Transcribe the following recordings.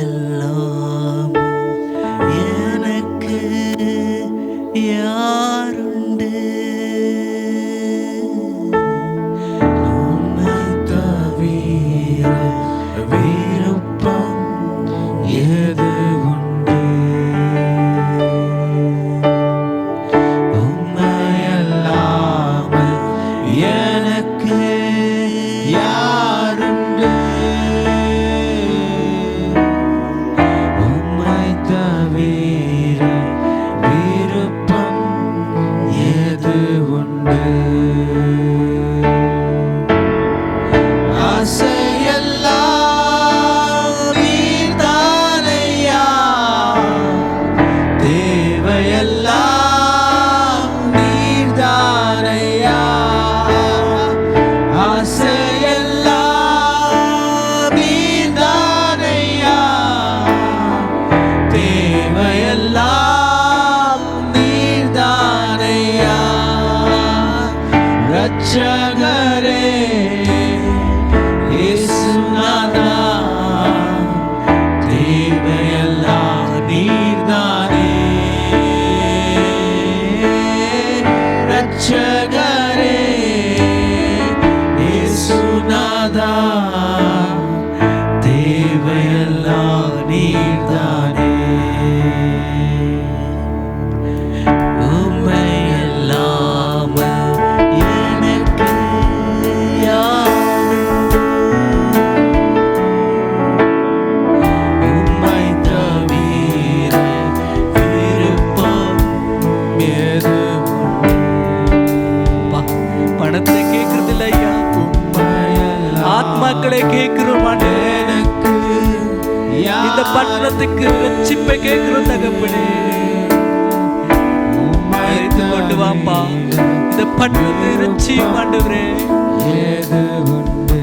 எல்லாம் எனக்கு யாருண்டு? உம்மை தவிர விருப்பம் எது உண்டு? உம்மை அல்லாமல் எனக்கு யாருண்டு? உம்மை தவிர விருப்பம் எது உண்டு? ஆசையெல்லாம் நீர்தானையா, தேவையெல்லாம் நீர்தானையா. ஆசையெல்லாம் நீர்தானையா, தேவையெல்லாம் நீர்தானையா. ரட்சகரே இயேசுநாதா, தேவையெல்லாம் நீர்தானே. ரட்சகரே இயேசுநாதா, தேவையெல்லாம் நீர்தானே. உம்மை அல்லாமல் எனக்கு யாருண்டு? உம்மை தவிர விருப்பம் எது உண்டு? பணத்தை கேட்கறதில்ல ஐயா, ஆத்மாக்களை கேட்கிறோம் ஆண்டவரே. இந்த பட்டணத்துக்கு ரட்சிப்பை கேட்கிறோம் தகப்பனே. அறிந்து கொண்டு வாப்பா, இந்த பட்டணத்தை ரட்சியும் ஆண்டவரே. ஏது உண்டு?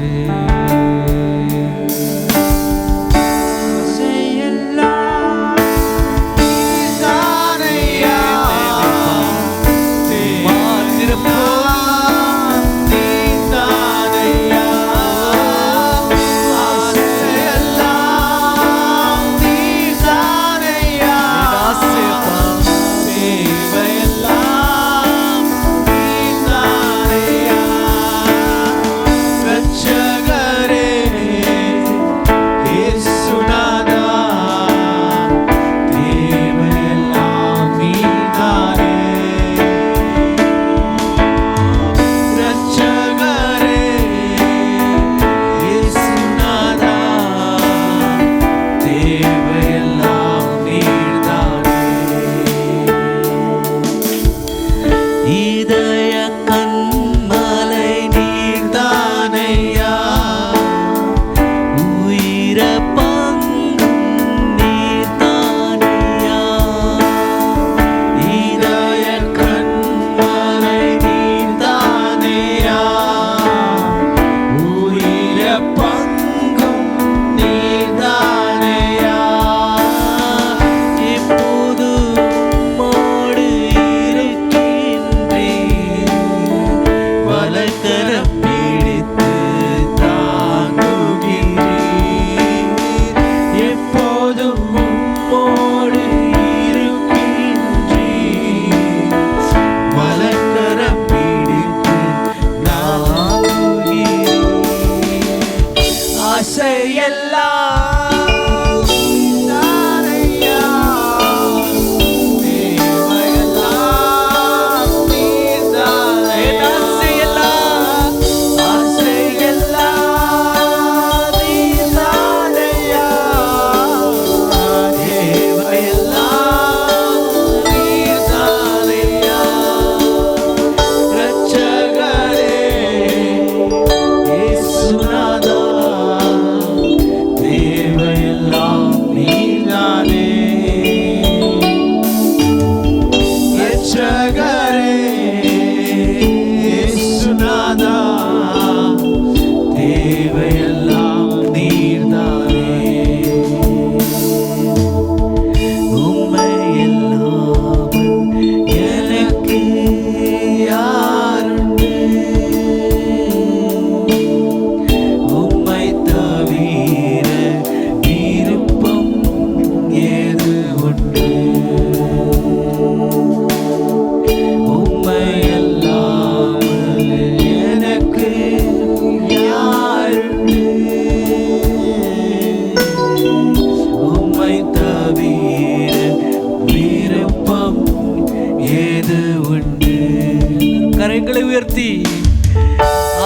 கரங்களை உயர்த்தி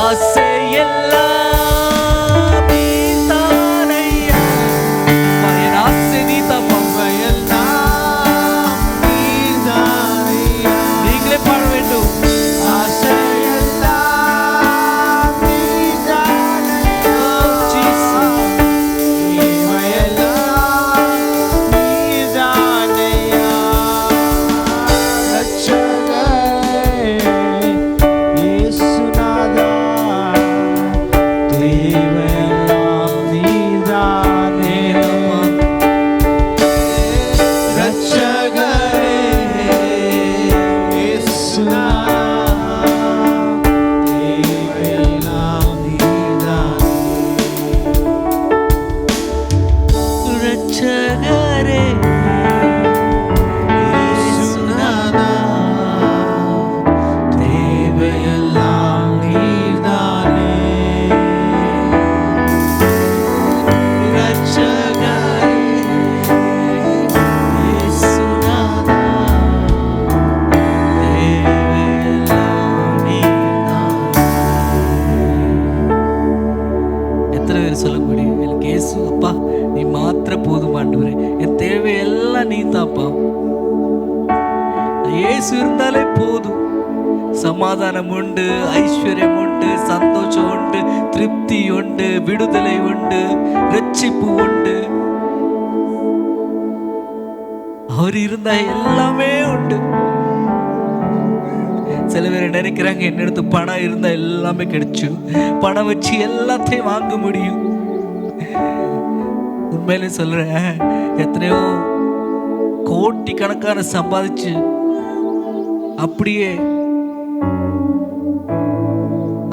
ஆசை எல்லாம் நீதானையா. என் ஆசை நீதாப்பா. நீங்களே பாட வேண்டும். சொல்ல முடியும், எனக்கு இயேசு அப்பா நீ மாத்திர போதும் ஆண்டவரே, என் தேவையெல்லாம் நீ தாப்பா. இயேசு இருந்தாலே போதும். சமாதானம் உண்டு, ஐஸ்வர்யம் உண்டு, சந்தோஷம் உண்டு, திருப்தி உண்டு, விடுதலை உண்டு, ரட்சிப்பு உண்டு. அவர் இருந்தா எல்லாமே உண்டு. சில பேர் நினைக்கிறாங்க என்னிடத்து பணம் இருந்தா எல்லாமே கிடைச்சிடும், பணம் வச்சு எல்லாத்தையும் வாங்க முடியும். உண்மையிலே சொல்றேன், எத்தனையோ கோடி கணக்கான சம்பாதிச்சு அப்படியே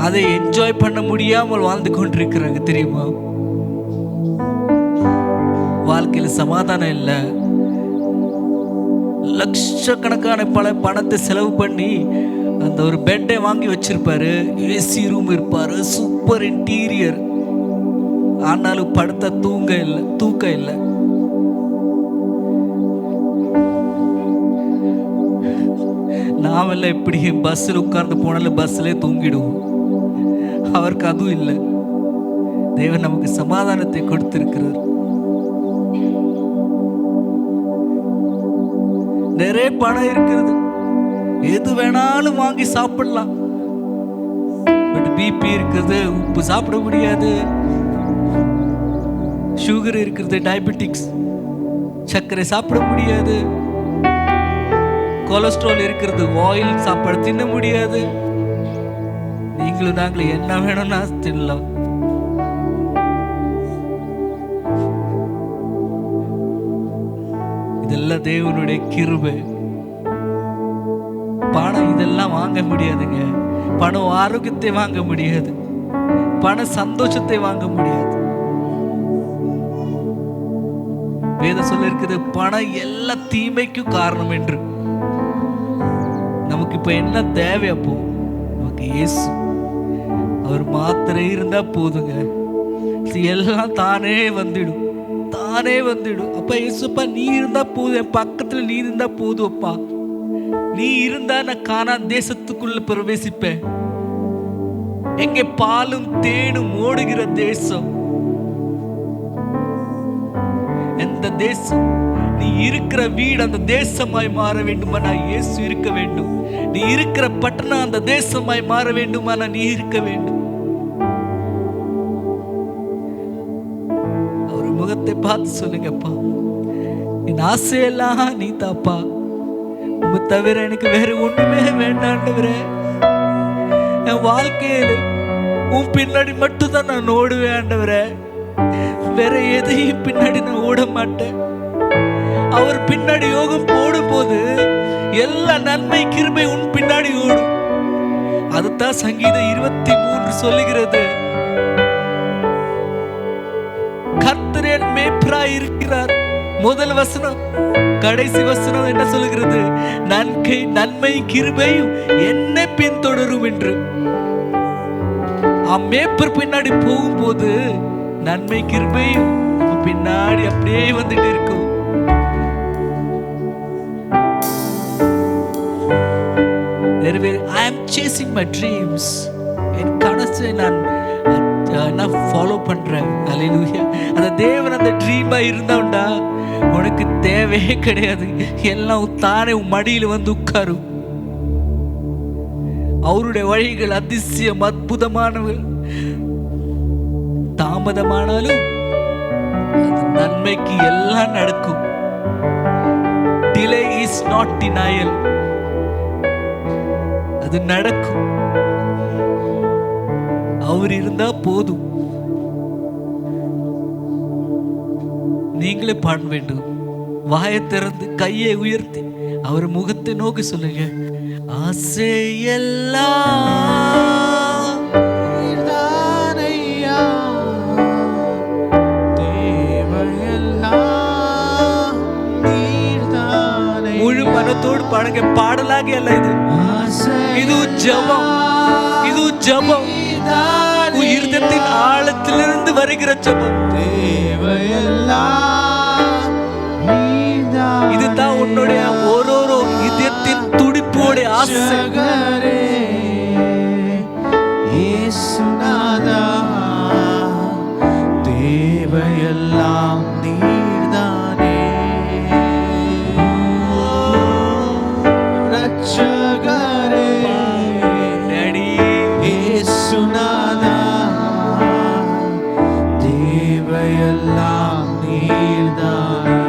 அதை என்ஜாய் பண்ண முடியாமல் வாழ்ந்து கொண்டிருக்கிறாங்க தெரியுமா? வாழ்க்கையில சமாதானம் இல்லை. லட்சக்கணக்கான பல பணத்தை செலவு பண்ணி அந்த ஒரு பெட்டை வாங்கி வச்சிருப்பாரு, ஏசி ரூம் இருப்பாரு, சூப்பர் இன்டீரியர், ஆனாலும் படுத்த தூக்கம் இல்லை. நாமெல்லாம் எப்படி பஸ்ஸில் உட்கார்ந்து போனாலும் பஸ்ஸிலே தூங்கிடுவோம். அவருக்கு அதுவும் இல்லை. தேவன் நமக்கு சமாதானத்தை கொடுத்திருக்கிறார். நிறைய பணம் இருக்கிறது, எது வேணாலும் வாங்கி சாப்பிடலாம். பட் பிபி இருக்கிறது, உப்பு சாப்பிட முடியாது. சுகர் இருக்கிறது, டயபெட்டிக்ஸ், சர்க்கரை சாப்பிட முடியாது. கொலஸ்ட்ரால் இருக்கிறது, ஆயில் சாப்பாடு தின்ன முடியாது. நீங்களும் நாங்களும் என்ன வேணும்னா தின்னலாம். இதெல்லாம் தேவனுடைய கிருபை. பணம் இதெல்லாம் வாங்க முடியாதுங்க. பணம் ஆரோக்கியத்தை வாங்க முடியாது, பண சந்தோஷத்தை வாங்க முடியாது. வேதம் சொல்ல இருக்குது, பணம் எல்லா தீமைக்கும் காரணம் என்று. நமக்கு இப்ப என்ன தேவை? அப்போ நமக்கு இயேசு, அவர் மாத்திரை இருந்தா போதுங்க, எல்லாம் தானே வந்துடும். அப்ப இயேசுப்பா நீ இருந்தா போதும், என் பக்கத்துல நீ இருந்தா போதும் அப்பா. நீ இருந்தா நான் கானான் தேசத்துக்குள்ள பிரவேசிப்பேன். எங்கே பாலும் தேனும் ஓடுகிற தேசம். எந்த தேசம்? நீ இருக்கிற வீடு அந்த தேசமாய் மாற வேண்டுமானா இயேசு இருக்க வேண்டும். நீ இருக்கிற பட்டணம் அந்த தேசமாய் மாற வேண்டுமானா நீ இருக்க வேண்டும். அவர் முகத்தை பார்த்து சொல்லுங்கப்பா, என் ஆசையெல்லாம் நீ தாப்பா, உங்க தவிர எனக்கு வேற ஒண்ணுமே வேண்டாண்டவரே. என் வாழ்க்கையில உன் பின்னாடி மட்டும் தான் நான் ஓடுவேன் ஆண்டவரே, வேற எதையும் பின்னாடி நான் ஓட மாட்டேன். அவர் பின்னாடி யோகம் போடும் போது எல்லா நன்மை கிருபை உன் பின்னாடி ஓடும். அதுதான் சங்கீதம் 23 சொல்லுகிறது. கர்த்தர் என் மேய்ப்பராய் இருக்கிறார். முதல் வசனம், கடைசி வசனம் என்ன சொல்லுகிறது? நன்மை கிருபையும் என்னை பின்தொடரும் என்று. மேய்ப்பர் பின்னாடி போகும்போது நன்மை கிருபையும் நம்ம பின்னாடி அப்படியே வந்துட்டு இருக்கும். நிறைவேறி ஐ ஆம் சேசிங் மை ட்ரீம்ஸ். என் கனசை நான் ஃபாலோ பண்றேன். அல்லேலூயா. அந்த தேவன் அந்த ட்ரீமா இருந்தாண்டா உனக்கு தேவையே கிடையாது. எல்லாம் தானே உன் மடியில் வந்து உட்காரும். அவருடைய வழிகள் அதிசயம் அற்புதமானவர்கள். தாமதமானாலும் அது நன்மைக்கு எல்லாம் நடக்கும். Delay is not denial. அது நடக்கும். அவர் இருந்தா போதும். நீங்களே பாட வேண்டும். வாயை திறந்து கையை உயர்த்தி அவர் முகத்தை நோக்கி சொல்லுங்க. ஆசையெல்லாம் நீர்தானையா, தேவையெல்லாம் நீர்தானையா. முழு மனத்தோடு பாடுங்க. பாடலாக அல்ல இது. இது ஜெபம். இது ஜெபம். இருதயத்தின் ஆழத்திலிருந்து வருகிற ஜெபம். தேவையெல்லாம் நீர்தானையா. இதுதான் உன்னுடைய ஒரு இதயத்தின் துடிப்போட ஆசை. இயேசுநாதா, தேவையெல்லாம் நீர்தானே. ரட்சகரே டாடி, இயேசுநாதா, தேவையெல்லாம் நீர்தானே.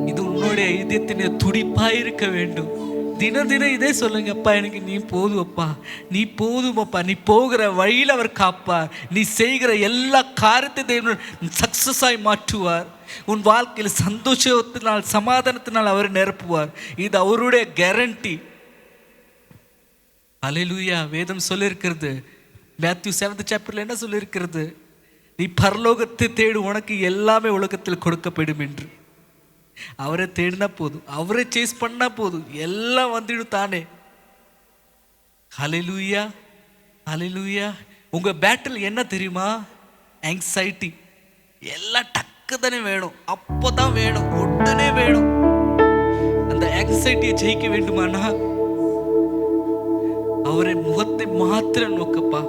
இது உன்னுடைய இதயத்தின் துடிப்பாய் இருக்க வேண்டும். தினம் தினம் இதே சொல்லுங்க. அப்பா எனக்கு நீ போதும் அப்பா, நீ போதும் அப்பா. நீ போகிற வழியில் அவர் காப்பார். நீ செய்கிற எல்லா காரியத்தையும் சக்சஸ் ஆகி மாற்றுவார். உன் வாழ்க்கையில் சந்தோஷத்தினால் சமாதானத்தினால் அவர் நிரப்புவார். இது அவருடைய கேரண்டி. அல்லேலூயா. வேதம் சொல்லியிருக்கிறது. மேத்யூ 7th chapter என்ன சொல்லியிருக்கிறது? நீ பரலோகத்தை தேடு, உனக்கு எல்லாமே உலகத்தில் கொடுக்கப்படும் என்று. அவரை தேடினா போதும், அவரை சேஸ் பண்ணா போதும், எல்லாம் வந்துடும் தானே. ஹல்லேலூயா, ஹல்லேலூயா. உங்க பேட்டில் என்ன தெரியுமா? ஆங்ஸைட்டி. எல்லாம் டக்கு தானே வேணும், அப்போதான் வேணும், உடனே வேணும். அந்த ஆங்ஸைட்டியை ஜெயிக்க வேண்டுமானா அவரை முகத்தை மாத்திரம் நோக்கப்பா.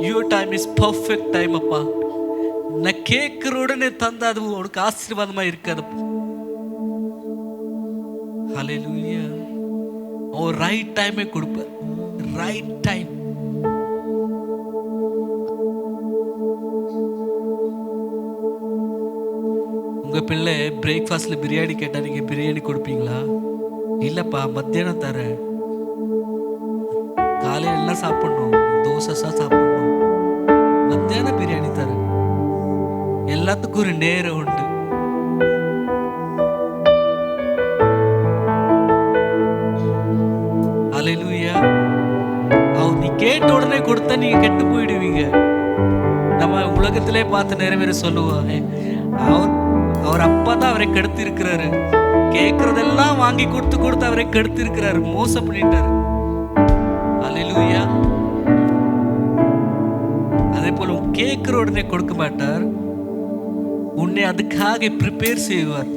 Your time is perfect time அப்பா. நான் கேட்கிற உடனே தந்தா அது உனக்கு ஆசீர்வாதமா இருக்காது. ஹல்லேலூயா. அவர் ரைட் டைமே கொடுப்பார். Right time. உங்க பிள்ளை பிரேக்ஃபாஸ்ட்ல பிரியாணி கேட்டா நீங்க பிரியாணி கொடுப்பீங்களா? இல்லப்பா மத்தியானம் தரேன், காலையில எல்லாம் சாப்பிடணும், தோசை சாப்பிடணும், மத்தியானம் பிரியாணி தரேன். எல்லாத்துக்கும் ஒரு நேரம் உண்டு. அல்லேலூயா. அவர் நீ கேட்ட உடனே கொடுத்தா நீங்க கெட்டு போயிடுவீங்க. நம்ம உலகத்திலே பார்த்து நிறைவேற சொல்லுவாங்க, அவர் அப்பா தான் அவரை கெடுத்து இருக்கிறாரு. கேட்கறதெல்லாம் வாங்கி கொடுத்து அவரை கெடுத்து இருக்கிறாரு, மோசம் பண்ணிட்டாரு. அல்லேலூயா. அதே போல கேட்கிற உடனே கொடுக்க மாட்டார், உன்னை அதுக்காக ப்ரிப்பேர் செய்வார்.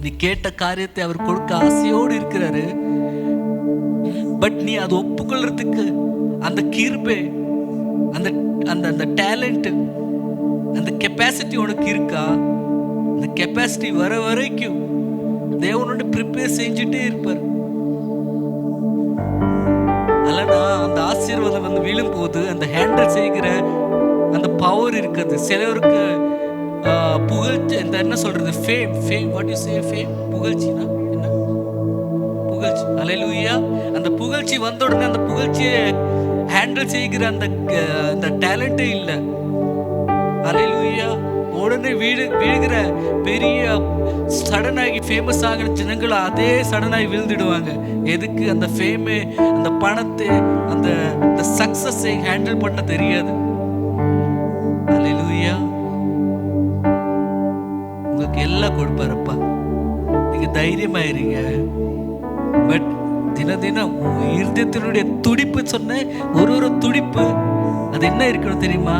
நீ கேட்ட காரியத்தை அவர் கொடுக்க ஆசையோடு இருக்கிறாரு. பட் நீ அதை ஒப்புக்கொள்றதுக்கு அந்த கிருபை, அந்த அந்த டேலண்ட், அந்த கெப்பாசிட்டி உனக்கு இருக்கா? அந்த கெப்பாசிட்டி வர வரைக்கும் தேவனோட ப்ரிப்பேர் செஞ்சுட்டே இருப்பார். அல்லனா அந்த ஆசீர்வாதம் வந்து விழும்போது அந்த ஹேண்டில் செய்கிற அந்த பவர் இருக்குது. சிலருக்கு புகழ்ச்சி, இந்த என்ன சொல்றது, fame. What you say fame? புகழ்ச்சினா என்ன? புகழ்ச்சி. அல்லேலூயா. அந்த புகழ்ச்சி வந்த உடனே அந்த புகழ்ச்சியை ஹேண்டில் செய்கிற அந்த டேலண்டே இல்லை. அல்லேலூயா. உடனே வீழுகிற பெரிய சடனாகி ஃபேமஸ் ஆகிற ஜனங்கள் அதே சடனாகி விழுந்துடுவாங்க. எதுக்கு? அந்த ஃபேமு, அந்த பணத்தை, அந்த சக்சஸை ஹேண்டில் பண்ண தெரியாது. அல்லேலூயா. உங்களுக்கு எல்லாம் கொடுப்பாருப்பா, நீங்க தைரியமாயிருங்க. பட் தினம் இருதயத்தினுடைய துடிப்பு சொன்ன ஒரு துடிப்பு அது என்ன இருக்கணும் தெரியுமா?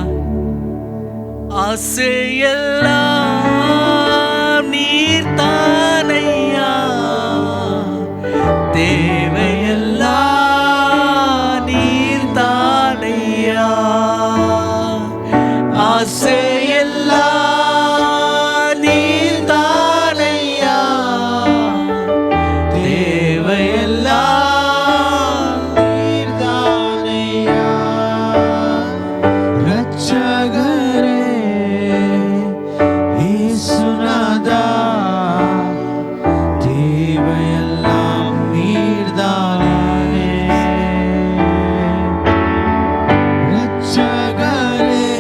ஆசையெல்லாம் நீர்தானையா, தேவையெல்லாம் நீர்தானையா, ஆசையெல்லாம் நீர்தானையா, தேவையெல்லாம் நீர்தானையா. ரட்சகரே இயேசுநாதா, தேவையெல்லாம் நீர்தானே. ரட்சகரே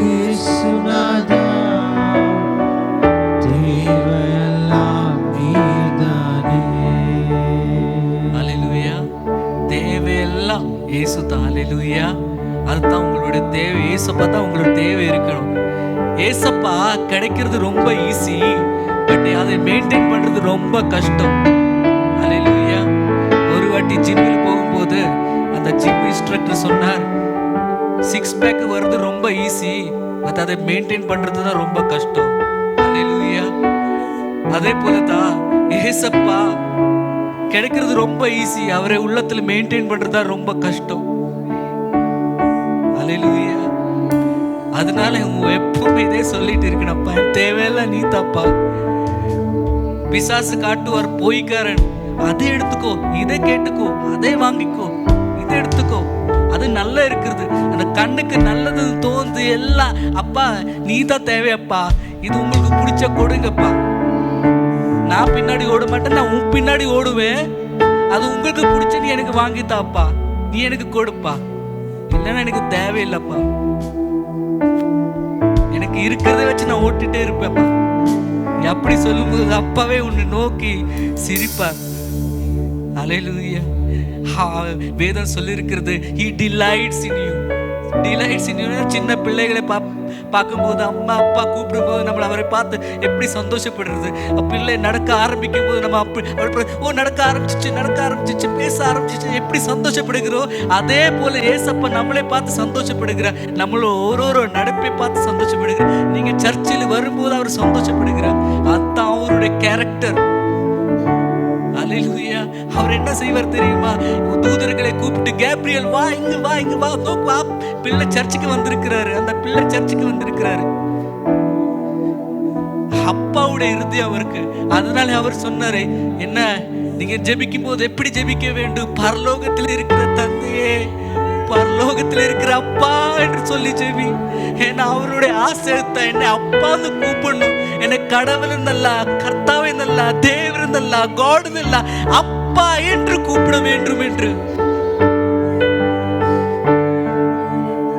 இயேசுநாதா, தேவையெல்லாம் நீர்தானே. ஹல்லேலூயா. தேவையெல்லாம் இயேசு தான். ஹல்லேலூயா. அதுதான் உங்களுடைய தேவை. ஏசப்பா தான் உங்களோட தேவை இருக்கணும். ஏசப்பா கிடைக்கிறது ரொம்ப ஈஸி, பட் அதை மெயின்டைன் பண்றது ரொம்ப கஷ்டம். ஹல்லேலூயா. ஒரு வாட்டி ஜிம்மில் போகும்போது அந்த ஜிம் இன்ஸ்ட்ரக்டர் சொன்னார், 6 பேக் வருது ரொம்ப ஈஸி, பட் அதை மெயின்டைன் பண்றது தான் ரொம்ப கஷ்டம். ஹல்லேலூயா. அதே போல தான் ஏசப்பா கிடைக்கிறது ரொம்ப ஈஸி, அவரை உள்ளத்துல மெயின்டைன் பண்றது தான் ரொம்ப கஷ்டம். ஹல்லேலூயா. அதனால எப்பவுமே இதே சொல்லிட்டு இருக்கணும்ப்பா, தேவையில்ல நீ தப்பா. பிசாசு காட்டுவார் பொய்க்காரன், அதை எடுத்துக்கோ, இதை கேட்டுக்கோ, அதை வாங்கிக்கோ, இதை எடுத்துக்கோ, அது நல்லா இருக்கிறது, அந்த கண்ணுக்கு நல்லது தோந்து எல்லாம் அப்பா நீ தான் தேவையப்பா, இது உங்களுக்கு பிடிச்ச கொடுங்கப்பா. நான் பின்னாடி ஓட மாட்டேன், நான் உன் பின்னாடி ஓடுவேன், அது உங்களுக்கு பிடிச்ச நீ எனக்கு வாங்கித்தாப்பா, நீ எனக்கு கொடுப்பா, இல்லைன்னா எனக்கு தேவையில்லைப்பா, எனக்கு இருக்கிறத வச்சு நான் ஓட்டிட்டே இருப்பேன்ப்பா. அப்படி சொல்லும்போது அப்பாவே உன்னை நோக்கி சிரிப்பார். ஹல்லேலூயா. வேதம் சொல்லி இருக்கிறது, he delights in you. delights in you. சின்ன பிள்ளைகளை பார்க்கும்போது அம்மா அப்பா கூப்பிடும்போது நம்மளை அவரை பார்த்து எப்படி சந்தோஷப்படுறது. பிள்ளை நடக்க ஆரம்பிக்கும் போது நம்ம அப்படி ஓ நடக்க ஆரம்பிச்சிச்சு பேச ஆரம்பிச்சிச்சு எப்படி சந்தோஷப்படுகிறோம், அதே போல ஏசப்பா நம்மளை பார்த்து சந்தோஷப்படுகிறார், நம்மள ஒரு நடப்பை பார்த்து சந்தோஷப்படுகிறார். நீங்க சர்ச்சில் வரும்போது அவர் சந்தோஷப்படுகிறார், அதுதான் அவருடைய கேரக்டர். ஹல்லேலூயா. அவர் என்ன செய்வார் தெரியுமா, தூதர்களை கூப்பிட்டு கேப்ரியல் வா இங்க வா இங்க வா, வா பிள்ளை சர்ச்சுக்கு வந்திருக்கிறாரு, அந்த பிள்ளை சர்ச்சுக்கு வந்திருக்கிறாரு. அப்பாவுடைய இருதயம் அவருக்கு. அதனால அவர் சொன்னாரு, என்ன நீங்க ஜெபிக்கும் போது எப்படி ஜெபிக்க வேண்டும், பரலோகத்தில் இருக்கிற தந்தையே, பரலோகத்தில் இருக்கிற அப்பா என்று சொல்லி ஜெபி. ஏன்னா அவருடைய ஆசை என்னை அப்பான்னு கூப்பிடணும், என்னை கடவுள் நல்ல கர்த்தாவே நல்ல தேவர் நல்ல காட் நல்ல அப்பா என்று கூப்பிட வேண்டும் என்று.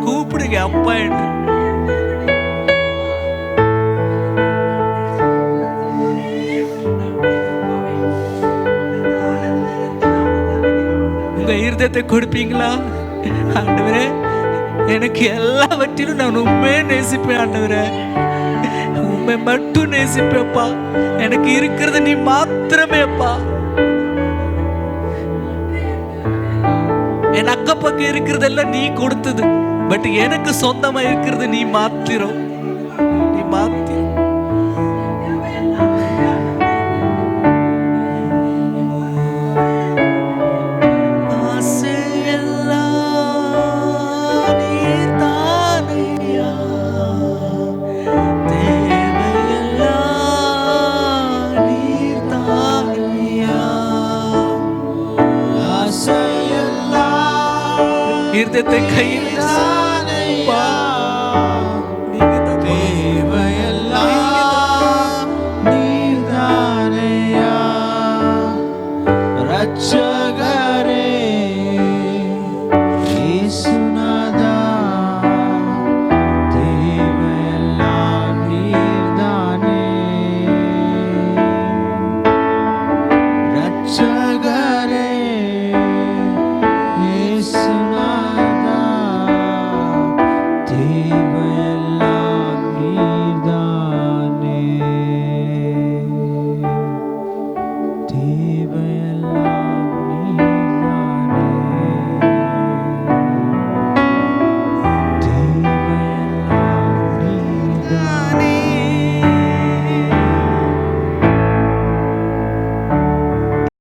கூப்பிடுங்க அப்பா என்று. உங்க இருதயத்தை கொடுப்பீங்களா? ஆண்டவரே எனக்கு எல்லாவற்றிலும் நான் உண்மையே நேசிப்பேன் ஆண்டவரே, உண்மை மட்டும் நேசிப்பேப்பா, எனக்கு இருக்கிறது நீ மாத்திரமேப்பா, என் அக்க பக்கம் இருக்கிறதெல்லாம் நீ கொடுத்தது, பட் எனக்கு சொந்தமா இருக்கிறது நீ மாத்திரம்.